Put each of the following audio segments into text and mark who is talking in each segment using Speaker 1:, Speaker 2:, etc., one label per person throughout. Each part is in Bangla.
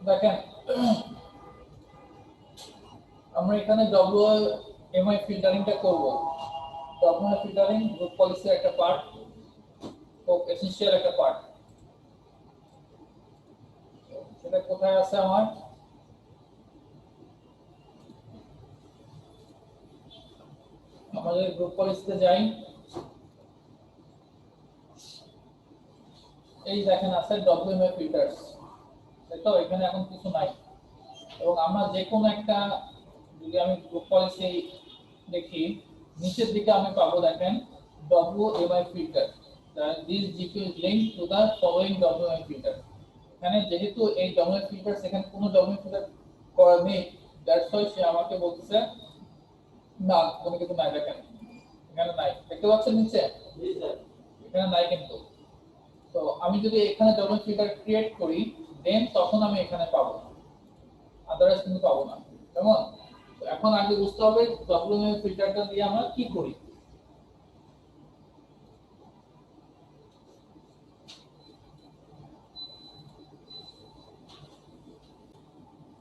Speaker 1: দেখেন আমরা এখানে WMI ফিল্টারিংটা করব। WMI ফিল্টারিং গ্রুপ পলিসির একটা পার্ট, খুব এসেনশিয়াল একটা পার্ট। সেটা কোথায় আছে আমার? আমাদের গ্রুপ পলিসিতে যাই, এই দেখেন আছে WMI ফিল্টারস, তাই তো? এখানে এখন কিছু নাই। এবং আমরা যে কোনো একটা, যদি আমি গ্রুপ পলিসি দেখি, নিচের দিকে আমি পাবো দেখেন WMI filter, this GP is linked to the following WMI filter। এখানে যেহেতু এই WMI ফিল্টার, সেখানে কোনো WMI ফিল্টার করা নেই, দ্যাটস হোয়াই সে আমাকে বলতেছে না, কোনো কিছু নাই। দেখেন এখানে নাই, দেখতে পাচ্ছেন নিচে? এখানে নাই কিন্তু। তো আমি যদি এখানে WMI ফিল্টার ক্রিয়েট করি, দেন তখন আমি এখানে পাবো, আদারওয়াইজ কিন্তু পাবো না। কেমন? তো এখন আগে বুঝতে হবে WMI ফিল্টারটা দিয়ে আমরা কি করি।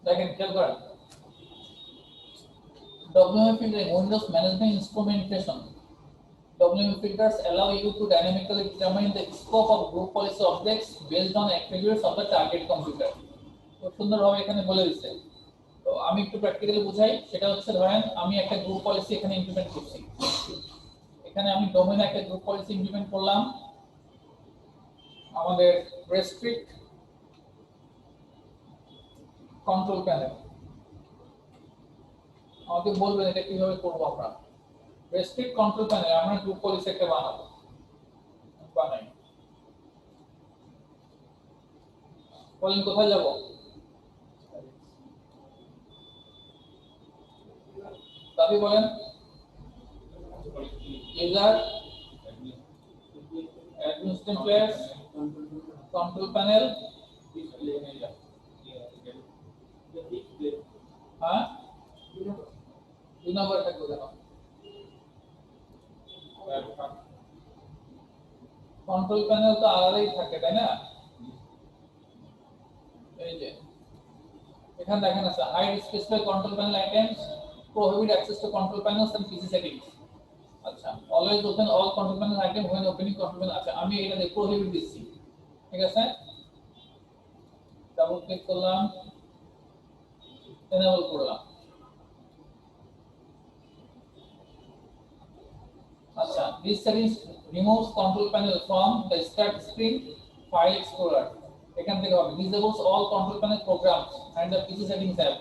Speaker 1: দেখেন খেয়াল করেন, WMI filtering Windows management instrumentation। WMI filters allow you to dynamically determine the scope of group policy objects based on attributes of the target computer। খুব সুন্দরভাবে এখানে বলে দিচ্ছে। তো আমি একটু প্র্যাকটিক্যালি বুঝাই। সেটা হচ্ছে, ধরেন আমি একটা গ্রুপ পলিসি এখানে ইমপ্লিমেন্ট করছি। এখানে আমি ডোমেইনে একটা গ্রুপ পলিসি ইমপ্লিমেন্ট করলাম, আমাদের রেস্ট্রিক্ট কন্ট্রোল প্যানেল। আমাকে বলবেন এটা কিভাবে করবো আমরা। রেস্ট্রিক্ট কন্ট্রোল প্যানেল আমরা গ্রুপ পলিসি একটা বানাবো, বানাই। বলেন কোথায় যাব? দাবি বলেন। User, administration players, control panel. হ্যাঁ, 2 নম্বর থাকবে কেন? কন্ট্রোল প্যানেল তো আলাদাই থাকে, তাই না? এই যে এখানে দেখেন আছে hide specify control panel items, prohibit access to control panels and PC settings. আচ্ছা, always open all control panel item when opening control panel. আচ্ছা, আমি এটা দেখে প্রহিবিট দিচ্ছি, ঠিক আছে? ডাবল ক্লিক করলাম, এনেবল করলাম। আচ্ছা, this settings removes control panel from the start screen file explorer। এখান থেকে হবে disables all control panel programs and the PC settings app।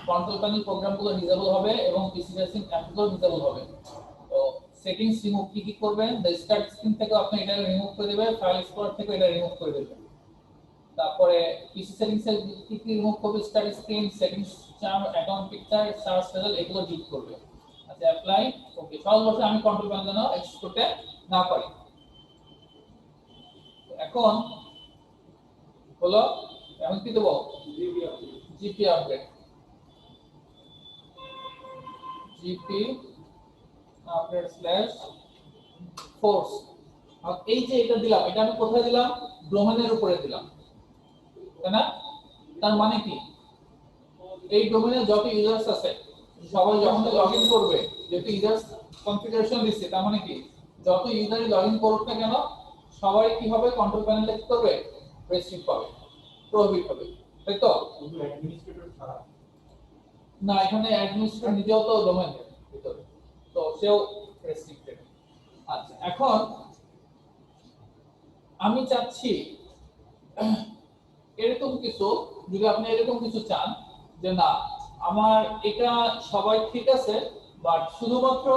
Speaker 1: Control panel প্রোগ্রামগুলো ডিসেবল হবে এবং পিসি সেটিংস অ্যাপগুলো ডিসেবল হবে। তো সেটিংস রিমুভ কি কি করবেন? দ্য স্টার্ট স্ক্রিন থেকে আপনি এটা রিমুভ করে দিবেন, ফাইল এক্সপ্লোরার থেকে এটা রিমুভ করে দিবেন। তারপরে পিসি সেটিংস এর কি কি রিমুভ করবে? Start screen, settings, chart, account picture, search result, এগুলো ডিলিট করবে। আচ্ছা, অ্যাপ্লাই। ওকে, সহজ ভাষায় আমি কন্ট্রোল প্যানেল যেন অ্যাক্সেস করতে না পারি। এখন হলো, এখন কি দেবো? GP update, GP update slash force. আর এই যে এটা দিলাম, এটা আমি কোথায় দিলাম? ডোমেনের উপরে দিলাম, তাই না? তার মানে কি, এই ডোমেনে যত ইউজার্স আছে সবাই যখন লগইন করবে, যেহেতু ইউজার্স কনফিগারেশন দিচ্ছে, তার মানে কি যত ইউজারই লগইন করুক না কেন, সবাই কি হবে? কন্ট্রোল প্যানেলে কি করবে? রেস্ট্রিক্ট পাবে, প্রহিবিট হবে, তাই তো?
Speaker 2: অ্যাডমিনিস্ট্রেটর ছাড়া
Speaker 1: না, এখানে অ্যাডমিনিস্ট্রেটর নিজেও তো ডোমেনের ভিতরে, তো সেও রেস্ট্রিক্টেড। আচ্ছা, এখন আমি চাচ্ছি এরকম কিছু, যদি আপনি এরকম কিছু চান যে না, আমার এটা সবাই ঠিক আছে, বাট শুধুমাত্র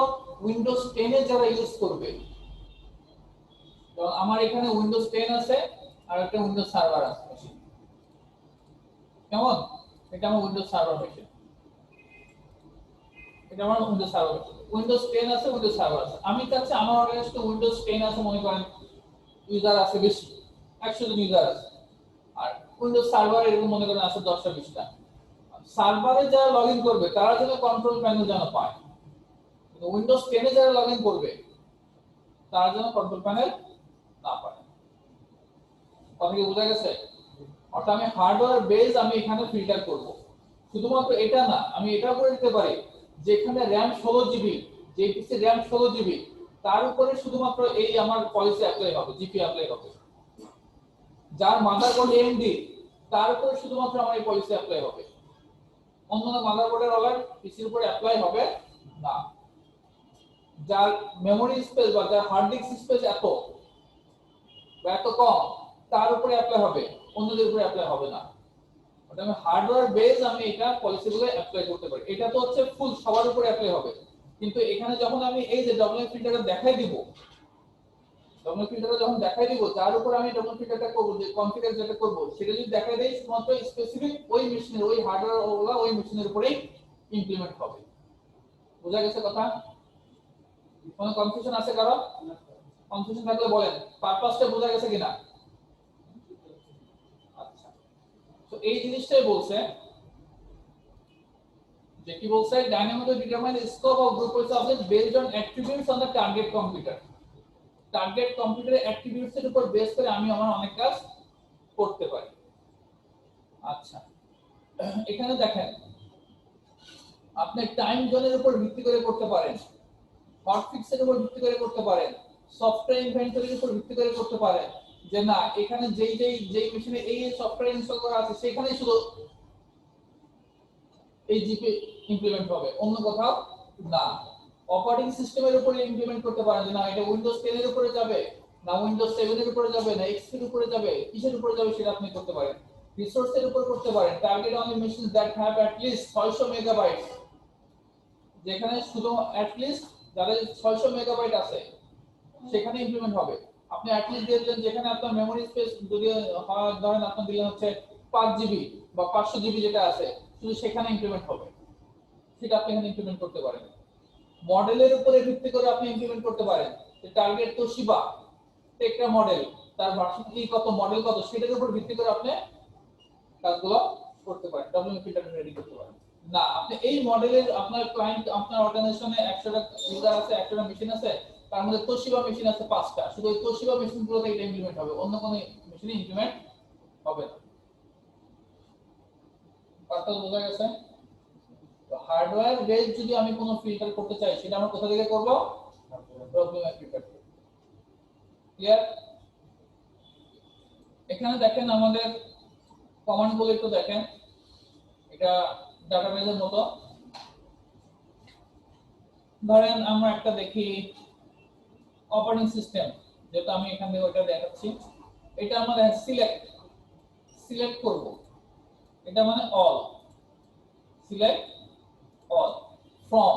Speaker 1: উইন্ডোজ 10 এ যারা ইউজ করবে। তো আমার এখানে উইন্ডোজ 10 আছে আর একটা উইন্ডোজ সার্ভার আছে মেশিন। কেমন? এটা আমার উইন্ডোজ সার্ভার মেশিন, এটা আমার উইন্ডোজ সার্ভার মেশিন। উইন্ডোজ 10 আছে, উইন্ডোজ সার্ভার আছে। আমি চাচ্ছি আমার অর্গানাইজে উইন্ডোজ 10 আছে, মনে করেন ইউজার আছে বেশি, 100 জন ইউজার আছে। আর উইন্ডোজ সার্ভারে এরকম মনে করেন আছে 10টা 20টা। সার্ভারে যারা লগইন করবে তারা যেন কন্ট্রোল প্যানেল যেন পায়, কিন্তু উইন্ডোজ 10 এ যারা লগইন করবে তারা যেন কন্ট্রোল প্যানেল না পায়। কথা কি বোঝা গেছে? অর্থাৎ আমি হার্ডওয়্যার বেস আমি এখানে ফিল্টার করব। শুধুমাত্র এটা না, আমি এটাও করে দিতে পারি যেখানে র্যাম 16 জিবি, যে পিসি র্যাম 16 জিবি তার উপরে শুধুমাত্র এই আমার পলিসি অ্যাপ্লাই হবে, জিপি অ্যাপ্লাই হবে। যার মাদারবোর্ড এএমডি তার উপরে শুধুমাত্র আমার এই পলিসি অ্যাপ্লাই হবে, অন্য মাদারবোর্ডের অলার পিসির উপরে অ্যাপ্লাই হবে না। যার মেমোরি স্পেস বা যার হার্ড ডিস্ক স্পেস এত কম তার উপরে অ্যাপ্লাই হবে, অন্যদের উপরে অ্যাপ্লাই হবে না। অর্থাৎ আমি হার্ডওয়্যার বেস আমি এটা পলিসিগুলো অ্যাপ্লাই করতে পারি। এটা তো হচ্ছে ফুল সবার উপরে অ্যাপ্লাই হবে, কিন্তু এখানে যখন আমি এই যে ডব্লিউ ফিল্টারটা দেখাই দিব, ডব্লিউ ফিল্টারটা যখন দেখাই দিব যার উপর আমি ডব্লিউ ফিল্টারটা করব, যে কনফিগার যেটা করব সেটা যদি দেখাই দেই শুধুমাত্র স্পেসিফিক ওই মেশিনের ওই হার্ডওয়্যার ওগুলা ওই মেশিনের উপরেই ইমপ্লিমেন্ট হবে। বোঝা গেছে কথা? কোনো কনফিউশন আছে কারো? কনফিউশন থাকলে বলেন, পারপাসটা বোঝা গেছে কিনা? আচ্ছা, তো এই জিনিসটাই বলছে যে কি বলছে, dynamically determine the scope of group subject based on attributes on the target computer. Target কম্পিউটারের অ্যাট্রিবিউটস এর উপর বেস করে আমি আমার অনেক কাজ করতে পারি। আচ্ছা, এখানে দেখেন আপনি টাইম জোনের উপর ভিত্তি করে করতে পারেন, হটফিক্সের উপর ভিত্তি করে করতে পারেন, সফটওয়্যার ইনভেন্টরির উপর ভিত্তি করে করতে পারেন, যে না এখানে যেই মেশিনে এই সফটওয়্যার ইনস্টল করা আছে সেখানেই শুধু এই জিপি ইমপ্লিমেন্ট হবে, অন্য কোথাও না। অপারেটিং সিস্টেমের উপরে ইমপ্লিমেন্ট করতে পারেন, যে না এটা উইন্ডোজ 10 এর উপরে যাবে, না উইন্ডোজ 7 এর উপরে যাবে, না এক্সপি এর উপরে যাবে, কিসের উপরে যাবে সেটা আপনি করতে পারেন। রিসোর্সের উপর করতে পারেন, target only machines that have at least 600 megabyte, যেখানে শুধু অ্যাট লিস্ট যাদের 600 মেগাবাইট আছে সেখানে ইমপ্লিমেন্ট হবে। আপনি অ্যাট লিস্ট দিয়ে দিলেন যেখানে আপনার মেমোরি স্পেস যদি ধরেন আপনার দিলেন হচ্ছে 5 জিবি বা 500 জিবি যেটা আছে শুধু সেখানে ইমপ্লিমেন্ট হবে, সেটা আপনি এখানে ইমপ্লিমেন্ট করতে পারেন। মডেলের উপরে ভিত্তি করে আপনি ইমপ্লিমেন্ট করতে পারেন, যে টার্গেট তোশিবা টেকরা মডেল, তার ভার্সন কি কত, মডেল কত, সেটার উপর ভিত্তি করে আপনি কাজগুলো করতে পারেন, ডব্লিউ ফিল্টার রেডি করতে পারেন। না আপনি এই মডেলের আপনার ক্লায়েন্ট আপনার অর্গানাইজেশনে 100টা ইউজার আছে, 100টা মেশিন আছে, তার মধ্যে তোশিবা মেশিন আছে 5টা, শুধু ওই তোশিবা মেশিনগুলোতে এটা ইমপ্লিমেন্ট হবে, অন্য কোনো মেশিনে ইমপ্লিমেন্ট হবে না। কথা বোঝা গেছে? তো হার্ডওয়্যার বেস যদি আমি কোনো ফিল্টার করতে চাই সেটা আমরা কোথা থেকে করব? W filter. ক্লিয়ার? এখানে দেখেন আমাদের কমান্ডগুলো একটু দেখেন, এটা ডাটাবেসের মতো। ধরেন আমরা একটা দেখি অপারেটিং সিস্টেম, যেটা আমি এখান থেকে ওটা দেখাচ্ছি, এটা আমরা সিলেক্ট করব, এটা মানে অল, সিলেক্ট অল ফ্রম,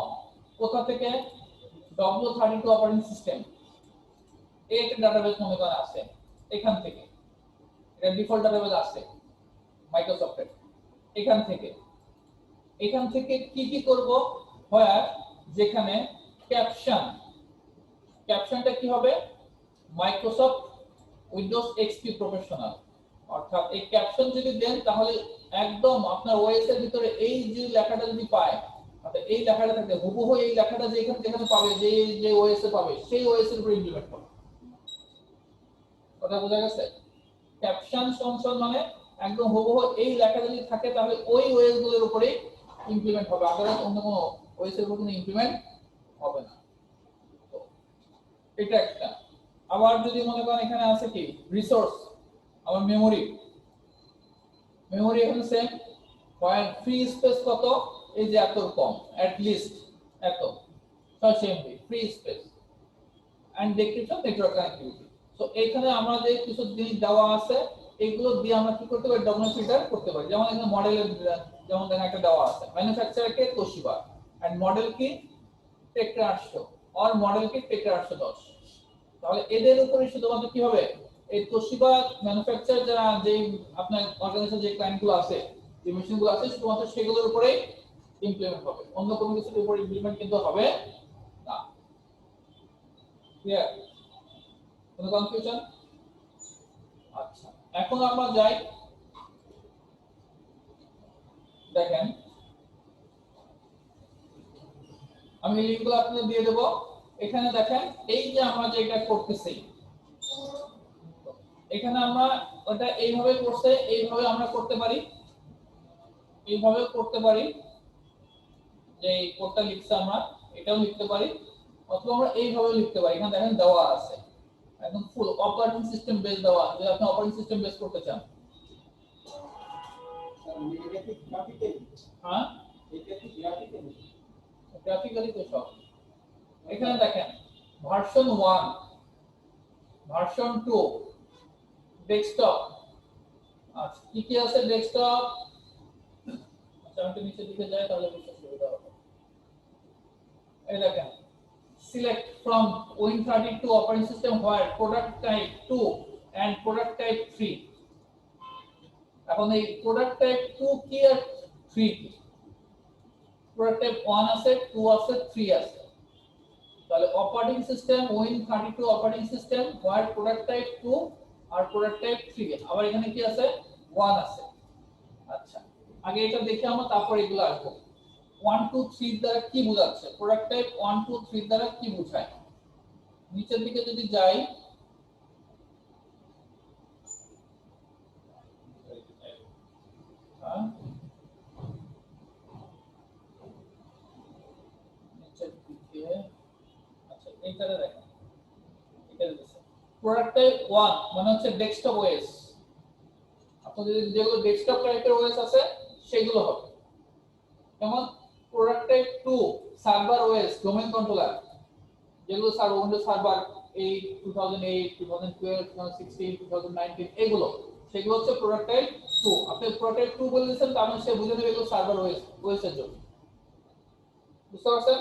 Speaker 1: কোথা থেকে? W32 অপারেটিং সিস্টেম, এই একটা ডাটাবেস মনে করা আছে, এখান থেকে এটা ডিফল্ট ডাটাবেস আছে মাইক্রোসফটের, এখান থেকে কি কি করব? হয় যেখানে ক্যাপশনটা কি হবে? মাইক্রোসফট উইন্ডোজ এক্সপি প্রফেশনাল, অর্থাৎ এই ক্যাপশন যদি দেন তাহলে একদম আপনার ওএস এর ভিতরে এই যে লেখাটা যদি পায়, অর্থাৎ এই লেখাটা থাকে হুবহু এই লেখাটা যেখানে পাবে, যে ওএস এ পাবে সেই ওএস এর উপর ইমপ্লিমেন্ট হবে। কথা বোঝা গেছে? ক্যাপশন সংশোধন মানে একদম হুবহু এই লেখা যদি থাকে তাহলে ওই ওএস গুলোর উপরেই ইমপ্লিমেন্ট হবে, আদারওয়াইজ অন্য কোনো ওএস এর উপর কোনো ইমপ্লিমেন্ট হবে না। তো এটা একটা। আবার যদি মনে করেন এখানে আছে কি রিসোর্স, আমার মেমোরি এখানে সেম, পয়েন্ট ফ্রি স্পেস কত? এই যে এত কম, অ্যাট লিস্ট এত 600 MB free space, and description network connectivity. So এখানে আমরা যে কিছু জিনিস দেওয়া আছে এগুলো দিয়ে আমরা কি করতে পারি? ডব্লিউ ফিল্টার করতে পারি। যেমন এখানে মডেলের, যেমন দেখেন একটা দেওয়া আছে ম্যানুফ্যাকচারার কে তোশিবা, এন্ড মডেল কি টেকরা 800, আর মডেল কি টেকরা 810। তাহলে এদের উপরে শুধুমাত্র কি হবে? এই তোশিবা ম্যানুফ্যাকচার যারা যেই আপনার অর্গানাইজেশন যে ক্লায়েন্টগুলো আছে, যে মেশিনগুলো আছে, শুধুমাত্র সেগুলোর উপরেই ইমপ্লিমেন্ট হবে, অন্য কোনো কিছুর উপরে ইমপ্লিমেন্ট কিন্তু হবে না। ক্লিয়ার? কোনো কনফিউশন? আচ্ছা, এখন আমরা যাই, দেখেন আমি লিংকগুলো আপনাদের দিয়ে দেব। এখানে দেখেন এই যে আমরা যেটা করতেছি, এখানে আমরা ওটা এইভাবে করছে, এইভাবে আমরা করতে পারি, এইভাবে করতে পারি, যে এই কোডটা লিখছে আমরা এটাও লিখতে পারি, অথবা আমরা এইভাবে লিখতে পারি। এখানে দেখেন দেওয়া আছে একদম ফুল অপারেটিং সিস্টেম বেস দেওয়া আছে। যদি আপনি অপারেটিং সিস্টেম বেস করতে চান, হ্যাঁ গ্রাফিক্যালি তো সব। এখানে দেখেন ভার্সন 1, ভার্সন 2, ডেস্কটপ। আচ্ছা কি কি আছে ডেস্কটপ? আচ্ছা আমি নিচের দিকে যাই তাহলে বুঝতে সুবিধা হবে। এই দেখেন select from Win32 operating system where product type 2 and product type 3। এখন এই product type 2 কি আর 3 কি? product type 1 আছে, 2 আছে, 3 আছে। তাহলে operating system Win32 operating system where product type 2 আর product type 3। আবার এখানে কি আছে? 1 আছে। আচ্ছা আগে এটা দেখে আমরা তারপর এগুলো আসবো। 1 2 3 দ্বারা কি বোঝাচ্ছে? প্রোডাক্ট টাইপ 1 2 3 দ্বারা কি বোঝায়? নিচের দিকে যদি যাই, হ্যাঁ নিচের দিকে, আচ্ছা এইটারে দেখেন, এটা দিছে প্রোডাক্ট টাইপ 1 মানে হচ্ছে ডেস্কটপ ওএস। আপনাদের যেগুলো ডেস্কটপ টাইপের ওএস আছে সেগুলো হবে। যেমন product type 2 server OS, domain controller, যেগুলো সার্ভার উইন্ডোজ সার্ভার 8 2008 2012 2016 2019 এগুলো, সেগুলো হচ্ছে প্রোডাক্ট টাইপ 2। আপনি প্রোডাক্ট টাইপ 2 বলে দিয়েছেন তার মানে সে বুঝে নেবে এগুলো সার্ভার ওএস এর জন্য। বুঝতে পারছেন?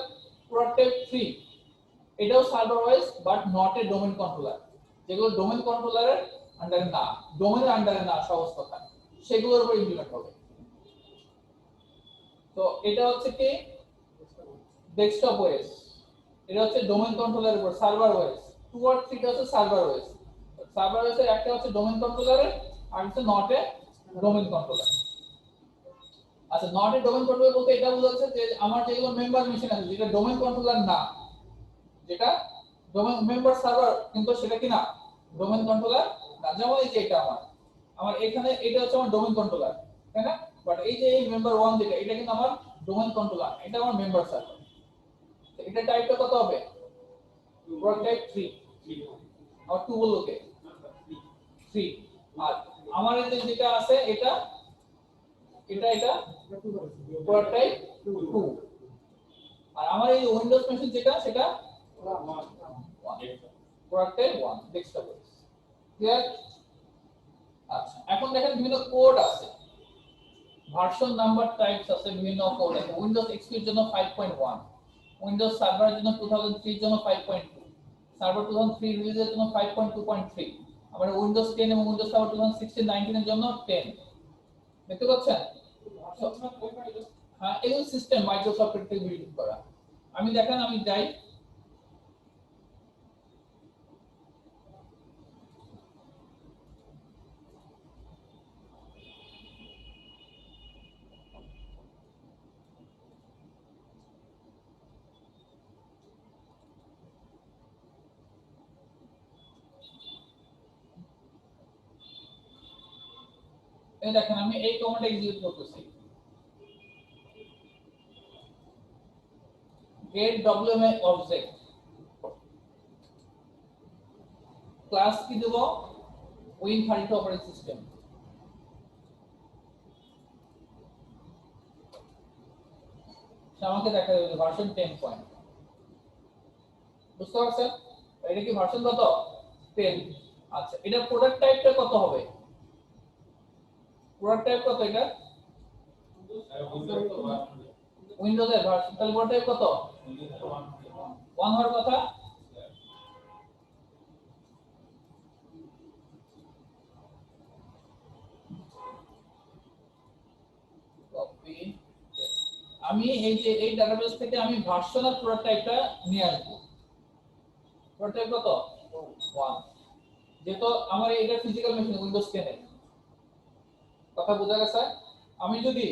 Speaker 1: প্রোডাক্ট টাইপ 3 এটাও server OS but not a domain controller. যেগুলো ডোমেইন কন্ট্রোলারের আন্ডারে না, ডোমেইনের আন্ডারে না, সহজ কথা, সেগুলোর উপর ইমপ্লিমেন্ট হবে। তো এটা হচ্ছে কি ডেস্কটপ ওএস, এটা হচ্ছে ডোমেইন কন্ট্রোলারের উপর সার্ভার ওএস। 2 আর 3 টা হচ্ছে সার্ভার ওএস। সার্ভার ওএস এর একটা হচ্ছে ডোমেইন কন্ট্রোলারের আর হচ্ছে নট এ ডোমেইন কন্ট্রোলার। আচ্ছা নট এ ডোমেইন কন্ট্রোলার বলতে এটা বোঝাচ্ছে যে আমার যেগুলো মেম্বার মেশিন আছে যেটা ডোমেইন কন্ট্রোলার না, যেটা ডোমেইন মেম্বার সার্ভার কিন্তু সেটা কি না ডোমেইন কন্ট্রোলার না। যেমন এই যে এটা আমার এখানে এটা হচ্ছে আমার ডোমেইন কন্ট্রোলার, তাই না? বাট এই যে এই মেম্বার 1 যেটা এটা কিন্তু আমার ডোমেইন কন্ট্রোলার, এটা আমার মেম্বার সার্ভার। এটা টাইপটা কত হবে? প্রোডাক্ট টাইপ 3 আর 2 বললো কে 3। আর আমার এই যে যেটা আছে এটা এটা এটা প্রোডাক্ট টাইপ 2। আর আমার এই উইন্ডোজ মেশিন যেটা সেটা প্রোডাক্ট টাইপ 1 ডেস্কটপ। ক্লিয়ার? আচ্ছা এখন দেখেন বিভিন্ন কোড আছে, ভার্সন নাম্বার টাইপস আছে, বিভিন্ন কোড আছে। উইন্ডোজ এক্সপি এর জন্য 5.1, উইন্ডোজ সার্ভারের জন্য 2003 এর জন্য 5.2, সার্ভার 2003 রিলিজের জন্য 5.2.3, আবার উইন্ডোজ 10 এবং উইন্ডোজ সার্ভার 2016 19 এর জন্য 10। দেখতে পাচ্ছেন? হ্যাঁ এগুলো সিস্টেম মাইক্রোসফট এর থেকে বিল্ড করা। আমি দেখেন আমি যাই, এই দেখেন আমি এই কমান্ডটা এক্সিকিউট করতেছি, get wma object ক্লাস কি দেব Win32 অপারেটিং সিস্টেম। আমাকে দেখা যাবে ভার্সন 10 পয়েন্ট। বুঝতে পারছেন? এটা কি ভার্সন কত? 10। আচ্ছা এটা প্রোডাক্ট টাইপটা কত হবে? প্রোডাক্ট টাইপ কত এটা? উইন্ডোজ এর ভার্সন, তাহলে প্রোডাক্ট টাইপ কত? 1 হওয়ার কথা। কপি, আমি এই যে এই ডাটাবেস থেকে আমি ভার্সন আর প্রোডাক্ট টাইপটা নিয়ে আসবো। প্রোডাক্ট টাইপ কত? 1। যেহেতু আমার এটা ফিজিক্যাল মেশিন উইন্ডোজ 10 এর কথা বোঝা গেছে। আমি যদি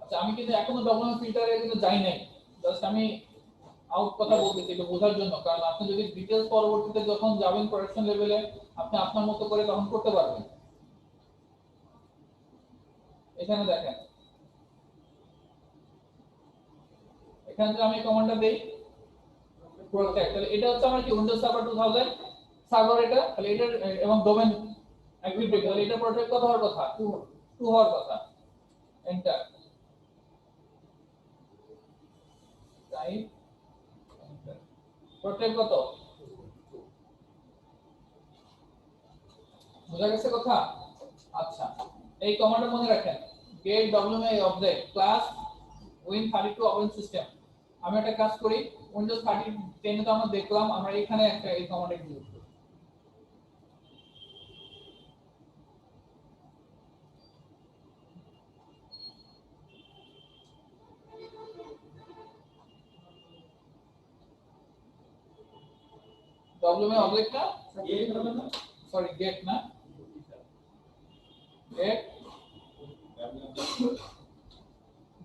Speaker 1: আচ্ছা আমি কিন্তু এখনো ডকুমেন্ট ফিল্টারে কিন্তু যাই নাই, জাস্ট আমি আউট কথা বলতেছি এটা বোঝার জন্য, কারণ আপনি যদি ডিটেইলস পরবর্তীতে যখন যাবেন প্রোডাকশন লেভেলে আপনি আপনার মতো করে তখন করতে পারবেন। এখানে দেখেন, এখানে যদি আমি কমান্ডটা দেই প্রোটেক্ট, তাহলে এটা হচ্ছে আমার কি উইন্ডোজ সার্ভার 2000 সার্ভার এটা, তাহলে এটা এবং ডোমেন অ্যাক্টিভিটি, তাহলে এটা প্রোটেক্ট কত হওয়ার কথা, 2 হওয়ার কথা। এন্টার, টাইপ এন্টার, প্রোটেক্ট কত, বোঝা গেছে কথা? আচ্ছা, এই কমান্ডটা মনে রাখেন, get wmi object class win32 operating system। আমি একটা কাজ করি, উইন্ডোজ 10 এ তো আমরা দেখলাম, আমরা এখানে একটা এই কমান্ড ইউজ করি। wmi object না, সরি get না, get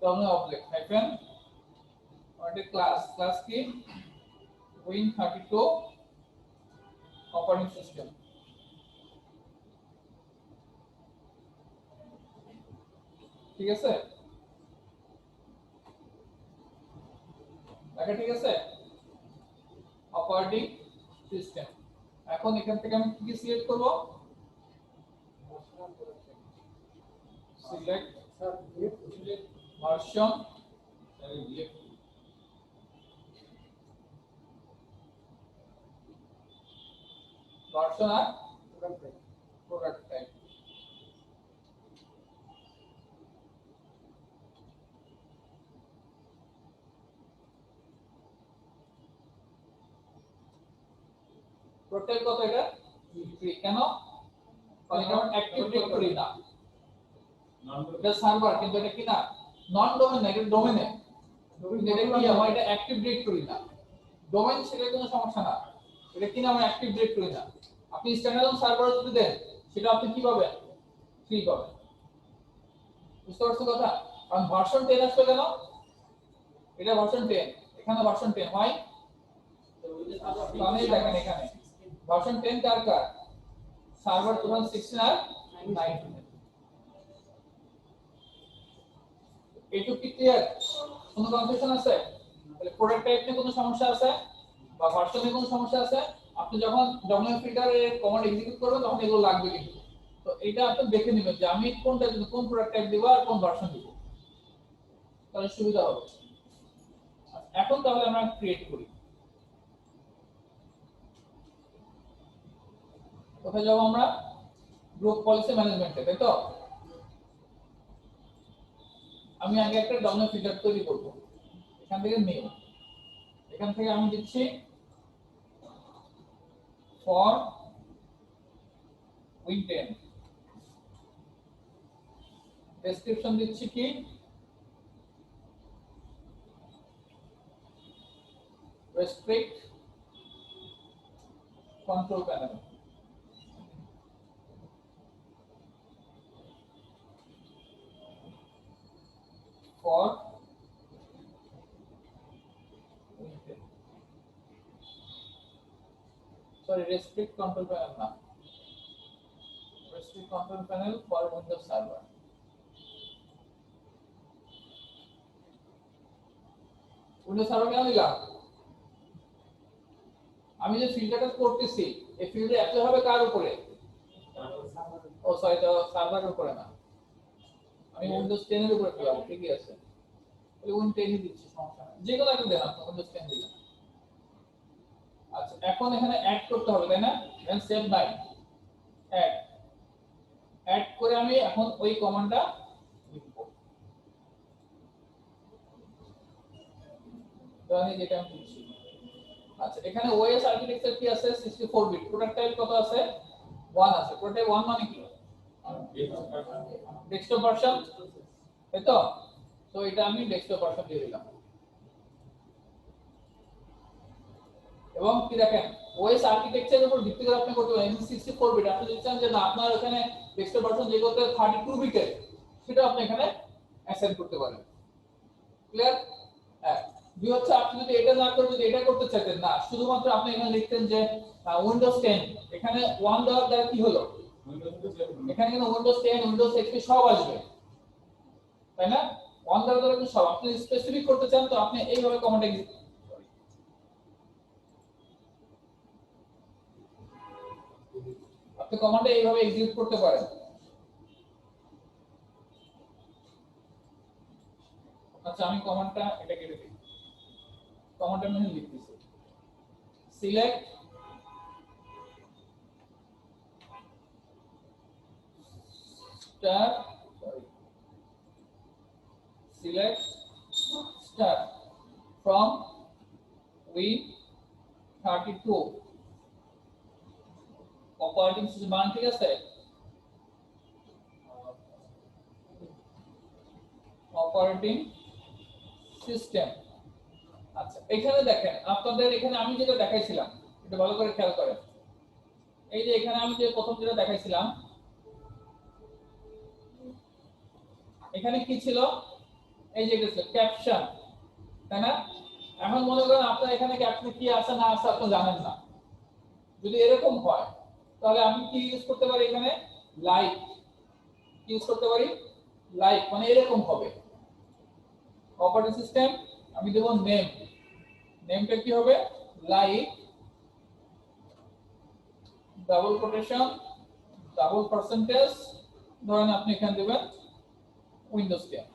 Speaker 1: wmi object hyphen और क्लास, क्लास की win32 ऑपरेटिंग सिस्टम। ঠিক আছে, এটা ঠিক আছে, অপারেটিং সিস্টেম। এখন এখান থেকে আমি কি সিলেক্ট করব, সিলেক্ট ভার্সন, ভার্সন আর প্রোডাক্ট টাইপ। প্রোটেক্ট কত এটা 3, কেন, কারণ এটা অ্যাক্টিভ ডিরেক্টরি না, এটা সার্ভার, কিন্তু এটা কি না, নন ডোমেন না, এটা ডোমেনে, এটা কি আমার এটা অ্যাক্টিভ ডিরেক্টরি না, ডোমেন সেটা কোনো সমস্যা না, এটা কি না আমার অ্যাক্টিভ ডিরেক্টরি না। আপনি স্ট্যান্ডার্ড সার্ভার যদি দেন সেটা আপনি কি পাবেন, ফ্রি পাবেন। বুঝতে পারছো কথা? কারণ ভার্সন 10 আসবে কেন, এটা ভার্সন 10, এখানে ভার্সন 10 হয়, তাহলে দেখেন এখানে ভার্সন 10 কার কার, সার্ভার 2016 আর 19। এইটুকু কি ক্লিয়ার, কোনো কনফিউশন আছে? তাহলে প্রোডাক্ট টাইপ নিয়ে কোনো সমস্যা আছে বা ভার্সনে কোনো সমস্যা আছে? আপনি যখন ডমিনেন্ট ফিল্টারের কমান্ড এক্সিকিউট করবেন তখন এগুলো লাগবে কিন্তু, তো এটা আপনি দেখে নেবেন যে আমি কোনটা কোন প্রোডাক্ট টাইপ দিব আর কোন ভার্সন দিব, তাহলে সুবিধা হবে। এখন তাহলে আমরা ক্রিয়েট করি, কোথায় যাব আমরা, গ্রুপ পলিসি ম্যানেজমেন্টে, তাই তো? আমি আগে একটা ডমিনেন্ট ফিল্টার তৈরি করব, এখান থেকে মেইন, এখান থেকে আমি দিচ্ছি ফর উইন10, ডেসক্রিপশন দিচ্ছি কি, restrict control panel, for sorry restrict control panel না, restrict control panel for Windows server. Windows server কেন দিলাম, আমি যে ফিল্টারটা করতেছি এই ফিল্টার অ্যাপ্লাই হবে কার উপরে, ও সরি তো সার্ভারের উপরে না, আমি উইন্ডোজ 10 এর উপরে দিলাম, ঠিকই আছে, তাহলে উইন্ডোজ 10 ই দিচ্ছি, সমস্যা নাই, যে কোনো একটা দেন আপনি, উইন্ডোজ 10 দিলাম। আচ্ছা, এখন এখানে অ্যাড করতে হবে, তাই না? দেন সেভ নাই, অ্যাড, অ্যাড করে আমি এখন ওই কমান্ডটা লিখব, ধরেন যেটা আমি লিখছি। আচ্ছা, এখানে ওএস আর্কিটেকচার কি আছে, 64 বিট, প্রোডাক্ট টাইপ কত আছে, 1 আছে, প্রোডাক্ট টাইপ 1 মানে কি, ডেস্কটপ ভার্সন, তাই তো? তো এটা আমি ডেস্কটপ ভার্সন দিয়ে দিলাম। এবং কি দেখেন, ওএস আর্কিটেকচারের উপর ভিত্তি করে আপনি করতে পারেন, 64 বিট, আপনি যদি চান যে না আপনার এখানে ডেস্কটপ ভার্সন যেগুলোতে 32 বিটের সেটা আপনি এখানে অ্যাসাইন করতে পারেন। ক্লিয়ার? হ্যাঁ, দুই হচ্ছে আপনি যদি এটা না করে যদি এটা করতে চাইতেন না, শুধুমাত্র আপনি এখানে লিখতেন যে উইন্ডোজ 10, এখানে 1 দেওয়ার দ্বারা কি হলো, এখানে কিন্তু উইন্ডোজ 10 উইন্ডোজ এক্সপি সব আসবে, তাই না? 1 দেওয়ার দ্বারা কি সব, আপনি স্পেসিফিক করতে চান তো আপনি এইভাবে কমান্ড আপনি কমান্ডে এইভাবে এক্সিকিউট করতে পারেন। আচ্ছা আমি কমান্ডটা এটা কেটে দিই, কমান্ডটা আমি লিখতেছি select star, select star from Win32 operating system, ঠিক আছে? Operating system. আচ্ছা এখানে দেখেন আপনাদের এখানে আমি যেটা দেখাইছিলাম এটা ভালো করে খেয়াল করেন, এই যে এখানে আমি যে প্রথম যেটা দেখাইছিলাম এখানে কি ছিল, এই যে এটা ছিল ক্যাপশন, তাই না? এখন মনে করেন আপনার এখানে ক্যাপশনে কি আছে না আছে আপনি জানেন না, যদি এরকম হয় তাহলে আমি কি ইউজ করতে পারি, এখানে লাইক ইউজ করতে পারি, লাইক মানে এরকম হবে অপারেটিং সিস্টেম, আমি দেব নেম, নেমটা কি হবে like double quotation double percentage, ধরেন আপনি এখানে দেবেন উইন্ডোজ 10,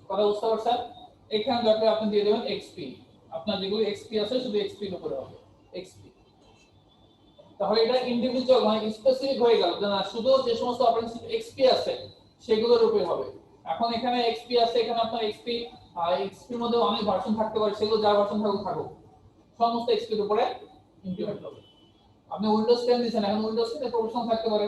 Speaker 1: কথা বুঝতে পারছেন? এখানে দরকার আপনি দিয়ে দেবেন এক্সপি, আপনার যেগুলো এক্সপি আছে শুধু এক্সপি এর উপরে হবে এক্সপি, তাহলে এটা ইন্ডিভিজুয়াল মানে স্পেসিফিক হয়ে গেল না, শুধু যে সমস্ত অপারেটিং সিস্টেম এক্সপি আছে সেগুলোর উপরে হবে। এখন এখানে এক্সপি আছে, এখানে আপনার এক্সপি এক্সপির মধ্যে অনেক ভার্সন থাকতে পারে, সেগুলো যা ভার্সন থাকুক সমস্ত এক্সপি এর উপরে ইমপ্লিমেন্ট হবে। আপনি উইন্ডোজ 10 দিবেন, এখন উইন্ডোজ 10 এর প্রফেশনাল থাকতে পারে,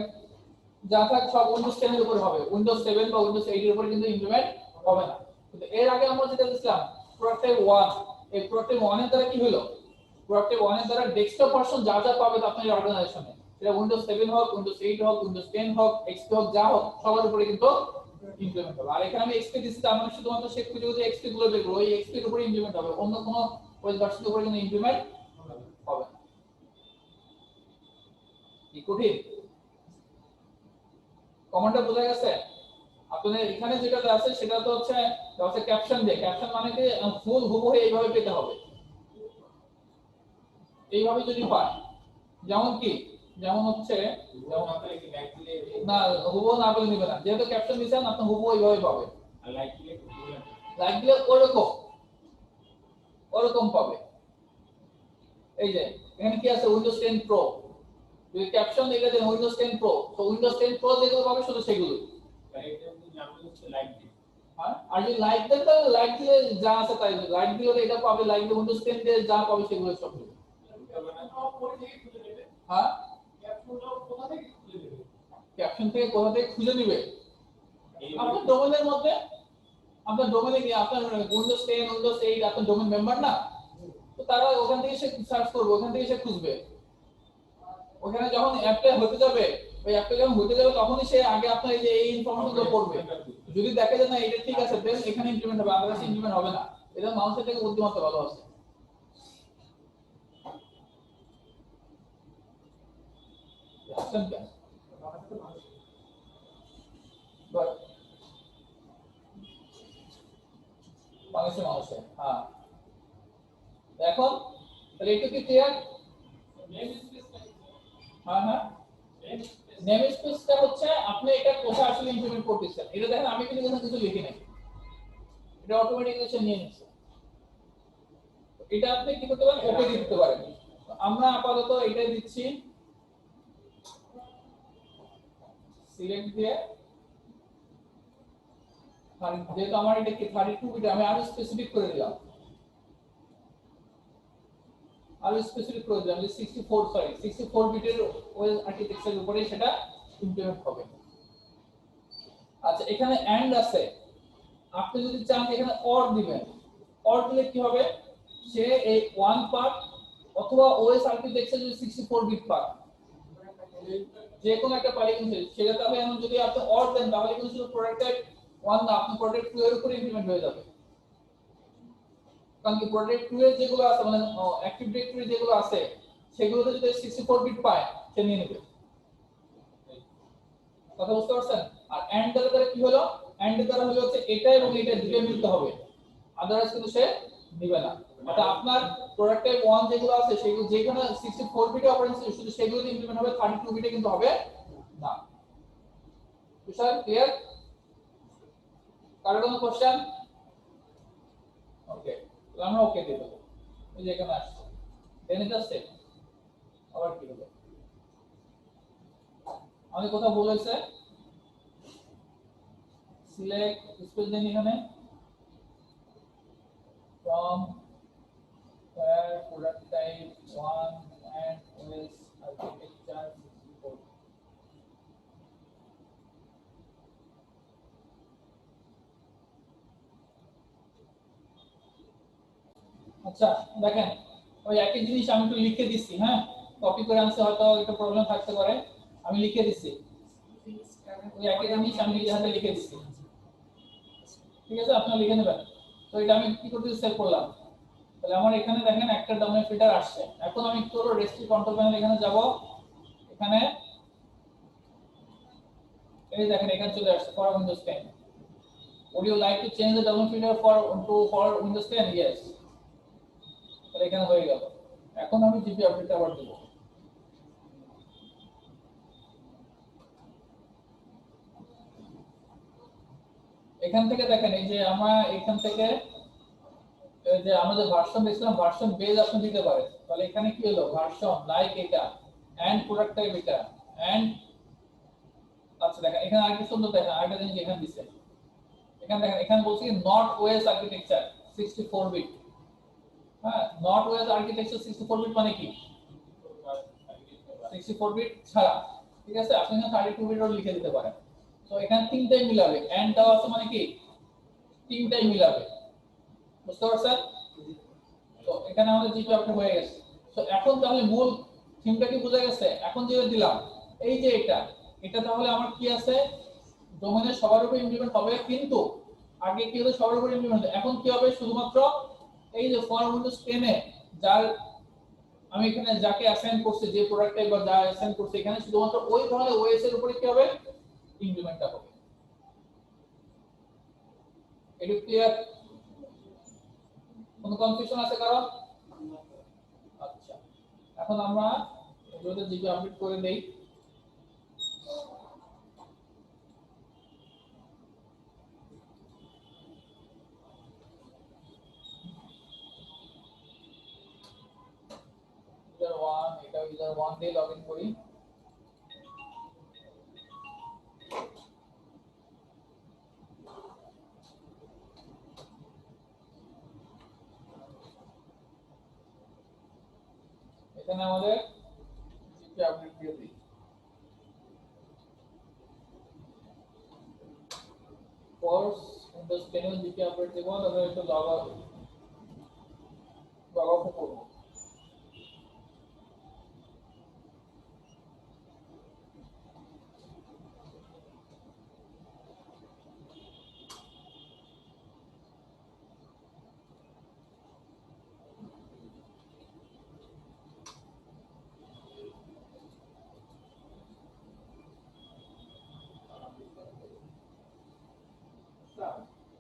Speaker 1: যা থাক সব উইন্ডোজ 10 এর উপরে হবে, উইন্ডোজ 7 বা উইন্ডোজ 8 এর উপরে কিন্তু ইমপ্লিমেন্ট হবে না। কিন্তু এর আগে আমরা যেটা দিয়েছিলাম প্রোডাক্টিভ 1, এই প্রোডাক্টিভ 1 এর দ্বারা কি হলো, প্রোডাক্টিভ 1 এর দ্বারা ডেস্কটপ ভার্সন যা যা পাবে আপনার অর্গানাইজেশনে, এটা উইন্ডোজ 7 হোক উইন্ডোজ 8 হোক উইন্ডোজ 10 হোক এক্সপি হোক যা হোক সবার উপরে কিন্তু ইমপ্লিমেন্ট হবে। আর এখানে আমি এক্সপি দিচ্ছি তার মানে শুধুমাত্র সে খুঁজে খুঁজে এক্সপি গুলো বের করবে, ওই এক্সপি এর উপরে ইমপ্লিমেন্ট হবে, অন্য কোনো ওই ভার্সনের উপরে কিন্তু ইমপ্লিমেন্ট হবে না। কি কঠিন? কমান্ডটা বোঝা গেছে? আপনাদের এখানে যেটা আছে সেটা তো হচ্ছে ক্যাপশন দিয়ে, ক্যাপশন মানে কি ফুল হুবহু এইভাবে পেতে হবে, এইভাবে যদি পায়, যেমন কি যেমন হচ্ছে যেমন না হুবহু না বলে নিবে না, যেহেতু ক্যাপশন দিয়েছেন আপনি হুবহু এইভাবে পাবে, লাইক দিলে ওরকম ওরকম পাবে। এই যে এখানে কি আছে উইন্ডোজ 10 প্রো, যদি ক্যাপশন দেখে দেন উইন্ডোজ 10 প্রো, তো উইন্ডোজ 10 প্রো যেগুলো পাবে শুধু সেগুলো, হ্যাঁ? আর যদি লাইক দেন তাহলে লাইক দিলে যা আছে তাই, লাইক দিলে এটা পাবে, লাইক দিয়ে উইন্ডোজ 10 দিয়ে যা পাবে সেগুলো সব পাবে। হ্যাঁ ক্যাপশন থেকে কোথা থেকে খুঁজে নেবে, আপনার ডোমেনের মধ্যে, আপনার ডোমেনে কি আপনার উইন্ডোজ 10 উইন্ডোজ 8 আপনার ডোমেন মেম্বার না, তো তারা ওখান থেকে সে সার্চ করবে, ওখান থেকে সে খুঁজবে, ওখানে যখন অ্যাপটা হতে যাবে, ওই অ্যাপটা যখন হতে যাবে তখনই সে আগে আপনার এই যে এই ইনফরমেশনগুলো পড়বে, যদি দেখে যে না এটা ঠিক আছে দেন এখানে ইমপ্লিমেন্ট হবে, আদারওয়াইজ ইমপ্লিমেন্ট হবে না। এটা মানুষের থেকে বুদ্ধিমত্তা ভালো আছে। মানুষের মানুষের হ্যাঁ এখন তাহলে একটু কি ক্লিয়ার? হ্যাঁ হ্যাঁ নেম স্পেসটা হচ্ছে আপনি এটা কোথায় আসলে ইমপ্লিমেন্ট করতেছেন, এটা দেখেন আমি কিন্তু এখানে কিছু লিখি নাই, এটা অটোমেটিক্যালি সে নিয়ে নিচ্ছে, এটা আপনি কি করতে পারেন ওকে দিতে পারেন, আমরা আপাতত এটাই দিচ্ছি সিলেক্ট দিয়ে, যেহেতু আমার এটা কি 32 বিট আমি আরো স্পেসিফিক করে দিলাম, আরো স্পেসিফিক করে দিলাম যে 64 বিটের ওই আর্কিটেকচারের উপরে সেটা ইমপ্লিমেন্ট হবে। আচ্ছা এখানে এন্ড আছে, আপনি যদি চান এখানে অর দিবেন, অর দিলে কি হবে, সে এই 1 পার্ট অথবা ওএস আর্কিটেকচার যদি 64 বিট পার্ট যে কোনো একটা পারে কিন্তু সেটা, তাহলে এখন যদি আপনি অর দেন তাহলে কিন্তু শুধু প্রোডাক্টের 1 না, আপনি প্রজেক্ট 2 এর উপরে ইমপ্লিমেন্ট হয়ে যাবে। কারণ কি প্রজেক্ট 2 এর যেগুলো আছে মানে অ্যাক্টিভ ডিরেক্টরি যেগুলো আছে সেগুলোতে যদি 64 বিট পায় সে নিয়ে নেবে। কথা বুঝতে পারছেন? আর এন্ড দ্বারা কি হলো, এন্ড দ্বারা হলো হচ্ছে এটা এবং এটা দুটো মিলতে হবে, আদারওয়াইজ কিন্তু সে নিবে না। অর্থাৎ আপনার প্রোডাক্টে 1 যেগুলো আছে সেগুলো যেখানে 64 বিটে অপারেশন শুধু সেগুলোতে ইমপ্লিমেন্ট হবে, 32 বিটে কিন্তু হবে না। বিষয় ক্লিয়ার? কারো কোনো কোশ্চেন? ওকে, আমরা ওকে দিয়ে দেবো। এই যে এখানে আসছে দেন আসছে আবার কি হলো, আমি কোথাও ভুল হয়েছে? সিলেক্ট স্পেস দেন এখানে from where product type 1 and OS architecture 64. আচ্ছা দেখেন ওই একই জিনিস আমি একটু লিখে দিচ্ছি, হ্যাঁ কপি করে আনছে হয়তো একটু প্রবলেম থাকতে পারে, আমি লিখে দিচ্ছি ওই একই জিনিস আমি নিজে হাতে লিখে দিচ্ছি, ঠিক আছে আপনারা লিখে নেবেন। তো এটা আমি কি করতে সেভ করলাম, তাহলে আমার এখানে দেখেন একটা ডোমেইন ফিল্টার আসছে। এখন আমি কি করব, রেস্ট্রিক্ট কন্ট্রোল প্যানেল এখানে যাব, এখানে এই দেখেন এখানে চলে আসছে for Windows 10। would you like to change the domain filter for Windows 10? yes, তাহলে এখানে হয়ে গেল। এখন আমি জিপি আপডেট আবার দেব, এখান থেকে দেখেন এই যে আমরা এখান থেকে এই যে আমাদের ভার্সন দেখছিলাম ভার্সন বেজ আপনি দিতে পারেন, তাহলে এখানে কি হলো ভার্সন লাইক এটা এন্ড প্রোডাক্ট টাইপ এটা এন্ড, আচ্ছা দেখেন এখানে আরেকটা সুন্দর দেখেন আরেকটা জিনিস এখানে দিছে, এখানে দেখেন এখানে বলছি নট ওএস আর্কিটেকচার 64 বিট। হ্যাঁ নট ওএস আর্কিটেকচার 64 বিট মানে কি 64 বিট ছাড়া, ঠিক আছে আপনি এখানে 32 বিটও লিখে দিতে পারেন। তো এখানে তিনটাই মিলাবে, এন্ড দেওয়া আছে মানে কি তিনটাই মিলাবে, বুঝতে পারছেন? তো এখানে আমাদের জিপি আপডেট হয়ে গেছে। তো এখন তাহলে মূল থিমটা কি বোঝা গেছে? এখন যেটা দিলাম এই যে এটা এটা তাহলে আমার কি আছে, ডোমেনের সবার উপর ইমপ্লিমেন্ট হবে, কিন্তু আগে কি হলো সবার উপর ইমপ্লিমেন্ট, এখন কি হবে শুধুমাত্র এই যে ফর উইন্ডোজ 10 এ যার আমি এখানে যাকে অ্যাসাইন করছি যে প্রোডাক্ট টাইপ বা যা অ্যাসাইন করছি এখানে শুধুমাত্র ওই ধরনের ওএস এর উপরে কি হবে ইমপ্লিমেন্টটা হবে। এটা ক্লিয়ার? কোনো কনফিউশন আছে কারো? আচ্ছা এখন আমরা এগুলোতে জিপি আপডেট করে দেই। ইউজার 1 এটা ইউজার 1 দিয়ে লগইন করি, এখানে আমাদের জিপি আপডেট দিয়ে দিই। কোর্স উইন্ডোজ 10 এর জিপি আপডেট দেব, তাহলে একটু লগ আউট করব।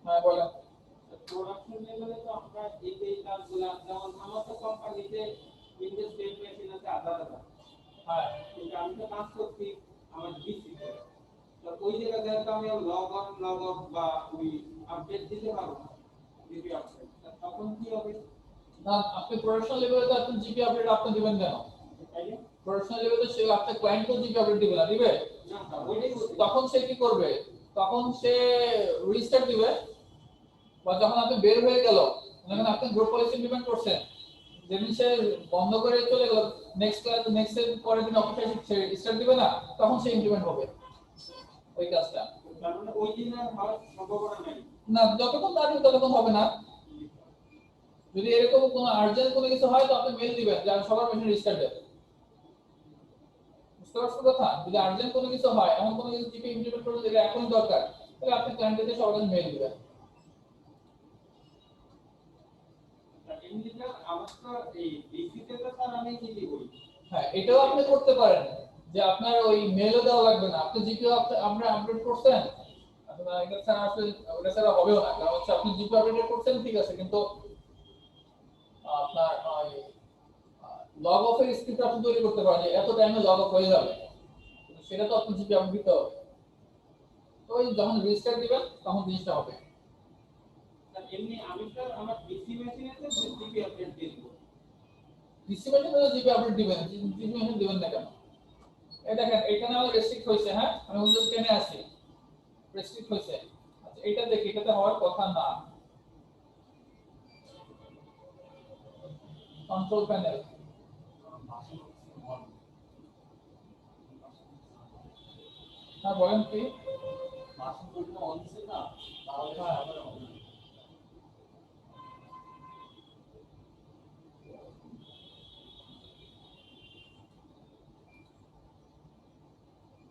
Speaker 1: হ্যাঁ বলেন।
Speaker 2: প্রোডাকশন লেভেলে তো আমরা এই কাজগুলো যেমন আমার তো কোম্পানিতে উইন্ডোজ 10 মেশিন আছে আলাদা,
Speaker 1: হ্যাঁ
Speaker 2: কিন্তু আমি তো কাজ করছি আমার ডিসিতে, তো ওই জায়গায় তো আমি লগ অন লগ অফ বা ওই আপডেট দিতে পারবো না জিপি আপডেট, তখন কি হবে?
Speaker 1: না আপনি প্রোডাকশন লেভেলে তো আপনি জিপি আপডেট আপনি দিবেন কেন? প্রোডাকশন লেভেলে সে আপনার ক্লায়েন্ট তো জিপি আপডেট দিবে না, দিবে
Speaker 2: না ওইটাই বলছি।
Speaker 1: তখন সে কি করবে, তখন সে রিস্টার্ট দিবে, বা যখন আপনি বের হয়ে গেল যখন আপনি গ্রুপ পলিসি ইমপ্লিমেন্ট করছেন যেদিন সে বন্ধ করে চলে গেল নেক্সট ক্লাস নেক্সট এর পরের দিন অফিসে স্টার্ট দিবে না, তখন সে ইমপ্লিমেন্ট হবে ওই কাজটা।
Speaker 2: তার মানে ওই দিন আর হওয়ার সম্ভাবনা নাই
Speaker 1: না যতক্ষণ না দিবে ততক্ষণ হবে না। যদি এরকম কোনো আর্জেন্ট কোনো কিছু হয় তো আপনি মেল দিবেন যে আমি সবার মেশিন রিস্টার্ট দেব, বুঝতে পারছো কথা? যদি আর্জেন্ট কোনো কিছু হয় এমন কোনো কিছু জিপি ইমপ্লিমেন্ট করতে যেটা এখনই দরকার তাহলে আপনি ক্লায়েন্টকে সবার কাছে মেইল দিবেন।
Speaker 2: এমনি স্যার আমার তো এই ডিসিতে তো স্যার আমি কি করি?
Speaker 1: হ্যাঁ, এটাও আপনি করতে পারেন যে আপনার ওই মেইলও দেওয়া লাগবে না, আপনি জিপিও আপনি আপডেট করছেন, আপনার এটা ছাড়া আসলে ওটা ছাড়া হবেও না, কারণ হচ্ছে আপনি জিপিও আপডেট করছেন ঠিক আছে, কিন্তু আপনার ওই লগ অফের স্ক্রিপ্ট আপনি তৈরি করতে পারেন যে এত টাইমে লগ অফ হয়ে যাবে, কিন্তু সেটা তো আপনি জিপিও আপডেট দিতে হবে। তো ওই যখন রেজিস্টার দিবেন তখন জিনিসটা হবে।
Speaker 2: স্যার এমনি আমি স্যার আমার ডিসি মেশিনে তো জিপি আপডেট দিয়ে দিব।
Speaker 1: ডিসি মেশিনে জিপি আপডেট দিবেন, জিপি মেশিন দিবেন না কেন? এই দেখেন এখানে আমার রেস্ট্রিক্ট হয়েছে, হ্যাঁ আমি উইন্ডোজ 10 এ আছি, রেস্ট্রিক্ট হয়েছে। আচ্ছা এটা দেখি, এটাতে হওয়ার কথা না। কন্ট্রোল প্যানেল, হ্যাঁ বলেন কি?
Speaker 3: মাসুম যদি অন দিছে না তাহলে
Speaker 1: হ্যাঁ।
Speaker 3: সার্ভার হবে না।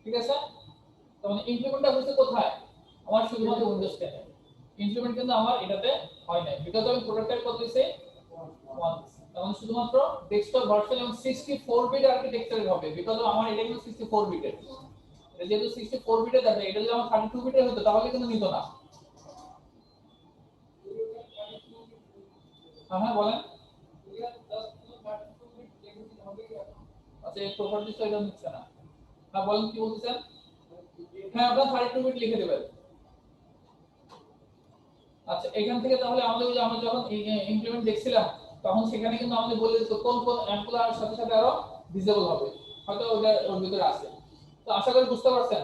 Speaker 1: ঠিক আছে, তখন ইমপ্লিমেন্টটা হচ্ছে কোথায়? আমার শুধুমাত্র উইন্ডোজ 10 এ ইমপ্লিমেন্ট, কিন্তু আমার এটাতে হয় নাই বিকজ আমি প্রোডাক্টের কত দিছি 1, তখন শুধুমাত্র ডেস্কটপ ভার্সন এবং 64 বিট আর্কিটেকচারের হবে, বিকজ আমার এটা কিন্তু 64 বিটের, এটা যেহেতু 64 বিটের ডাটা, এটা যদি আমার 32 বিটের হতো তাহলে কিন্তু নিত না। হ্যাঁ হ্যাঁ বলেন। আচ্ছা এই প্রপার্টিজ তো এটা নিচ্ছে না। হ্যাঁ বলেন কি বলতেছেন? হ্যাঁ আপনার 32 বিট লিখে দেবেন। আচ্ছা এখান থেকে তাহলে আমাদের ওই যে আমরা যখন ইমপ্লিমেন্ট দেখছিলাম তখন সেখানে কিন্তু আমাদের বলে দিত কোন কোন অ্যাপগুলো আর সাথে সাথে আরো ডিসেবল হবে, হয়তো ওটা ওর ভিতরে আছে। তো আশা করি বুঝতে পারছেন।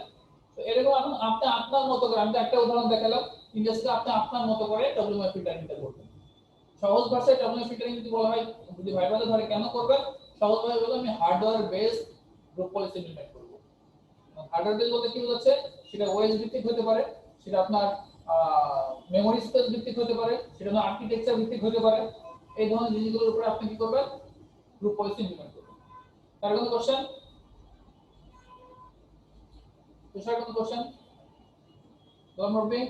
Speaker 1: তো এরকম এখন আপনি আপনার মতো করে, আমি তো একটা উদাহরণ দেখালাম, ইন্ডাস্ট্রি আপনি আপনার মতো করে ডব্লিউএমআই ফিল্টারিংটা করবেন। সহজ ভাষায় ডব্লিউএমআই ফিল্টারিং যদি বলা হয়, যদি ভাইবাতে ধরে কেন করবেন, সহজ ভাবে বলতে আমি hardware based group policy implement করব। হার্ডওয়্যার বেস বলতে কি বোঝাচ্ছে? সেটা ওএস ভিত্তিক হতে পারে, সেটা আপনার মেমোরি স্পেস ভিত্তিক হতে পারে, সেটা আপনার আর্কিটেকচার ভিত্তিক হতে পারে। এই ধরনের জিনিসগুলোর উপরে আপনি কি করবেন? গ্রুপ পলিসি ইমপ্লিমেন্ট করবেন। তার কোনো কোশ্চেন? তুষার কোনো কোশ্চেন? গমরবি